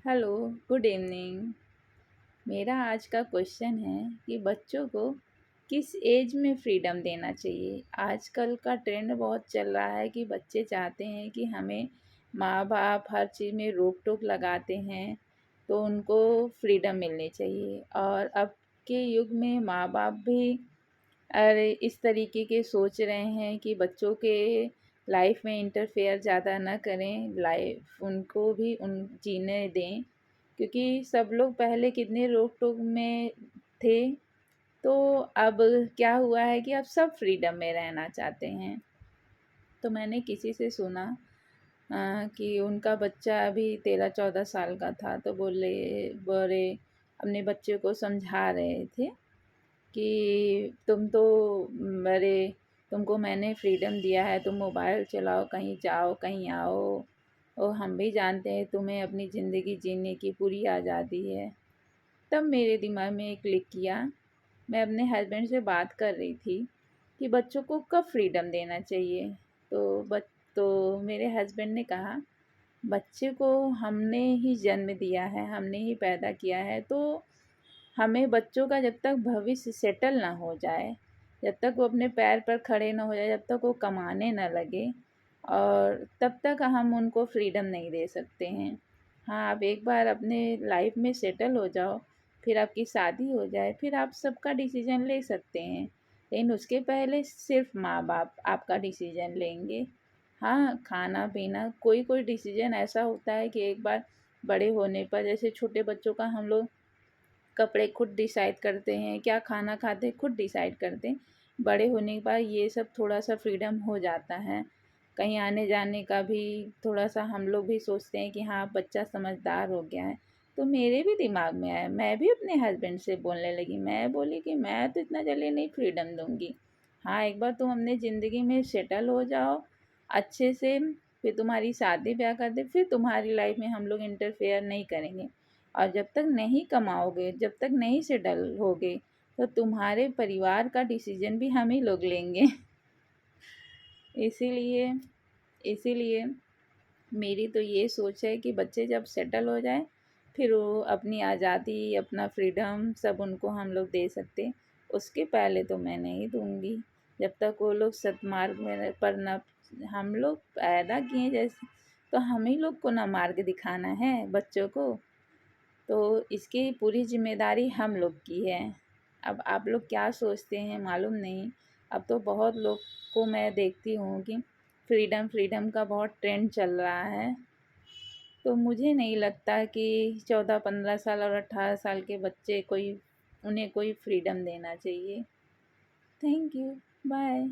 Hello, good evening. मेरा आज का क्वेश्चन है कि बच्चों को किस एज में फ्रीडम देना चाहिए। आजकल का ट्रेंड बहुत चल रहा है कि बच्चे चाहते हैं कि हमें माँ बाप हर चीज़ में रोक टोक लगाते हैं, तो उनको फ्रीडम मिलनी चाहिए। और अब के युग में माँ बाप भी अरे इस तरीके के सोच रहे हैं कि बच्चों के लाइफ में इंटरफेयर ज़्यादा ना करें, लाइफ उनको भी उन जीने दें, क्योंकि सब लोग पहले कितने रोक टोक में थे। तो अब क्या हुआ है कि अब सब फ्रीडम में रहना चाहते हैं। तो मैंने किसी से सुना कि उनका बच्चा अभी 13-14 साल का था, तो बोले बोले अपने बच्चे को समझा रहे थे कि तुम तो मेरे तुमको मैंने फ्रीडम दिया है, तुम मोबाइल चलाओ, कहीं जाओ, कहीं आओ, और हम भी जानते हैं तुम्हें अपनी ज़िंदगी जीने की पूरी आज़ादी है। तब मेरे दिमाग में एक क्लिक किया। मैं अपने हस्बैंड से बात कर रही थी कि बच्चों को कब फ्रीडम देना चाहिए। तो बच तो मेरे हस्बैंड ने कहा, बच्चे को हमने ही जन्म दिया है, हमने ही पैदा किया है, तो हमें बच्चों का जब तक भविष्य सेटल ना हो जाए, जब तक वो अपने पैर पर खड़े ना हो जाए, जब तक वो कमाने ना लगे, और तब तक हम उनको फ्रीडम नहीं दे सकते हैं। हाँ, आप एक बार अपने लाइफ में सेटल हो जाओ, फिर आपकी शादी हो जाए, फिर आप सबका डिसीजन ले सकते हैं, लेकिन उसके पहले सिर्फ माँ बाप आपका डिसीजन लेंगे। हाँ, खाना पीना कोई कोई डिसीजन ऐसा होता है कि एक बार बड़े होने पर, जैसे छोटे बच्चों का हम लोग कपड़े खुद डिसाइड करते हैं, क्या खाना खाते हैं खुद डिसाइड करते हैं। बड़े होने के बाद ये सब थोड़ा-सा फ्रीडम हो जाता है। कहीं आने-जाने का भी थोड़ा-सा हम लोग भी सोचते हैं कि हाँ, बच्चा समझदार हो गया है। तो मेरे भी दिमाग में आया, मैं भी अपने हस्बैंड से बोलने लगी। मैं बोली कि मैं तो इतना जल्दी नहीं फ्रीडम दूँगी। हाँ, एक बार तुम अपनी ज़िंदगी में सेटल हो जाओ अच्छे से, फिर तुम्हारी शादी-ब्याह कर दें, फिर तुम्हारी लाइफ़ में हम लोग इंटरफेयर नहीं करेंगे। और जब तक नहीं कमाओगे, जब तक नहीं सेटल होगे, तो तुम्हारे परिवार का डिसीजन भी हम ही लोग लेंगे। इसीलिए इसीलिए मेरी तो ये सोच है कि बच्चे जब सेटल हो जाएँ, फिर वो अपनी आज़ादी, अपना फ्रीडम सब उनको हम लोग दे सकते हैं। उसके पहले तो मैं नहीं दूँगी, जब तक वो लोग सद्मार्ग में पर ना, हम लोग पैदा किए जैसे, तो हम ही लोग को ना मार्ग दिखाना है बच्चों को। तो इसकी पूरी ज़िम्मेदारी हम लोग की है। अब आप लोग क्या सोचते हैं मालूम नहीं। अब तो बहुत लोग को मैं देखती हूँ कि फ्रीडम का बहुत ट्रेंड चल रहा है। तो मुझे नहीं लगता कि 14-15 साल और 18 साल के बच्चे उन्हें कोई फ्रीडम देना चाहिए। Thank you, bye.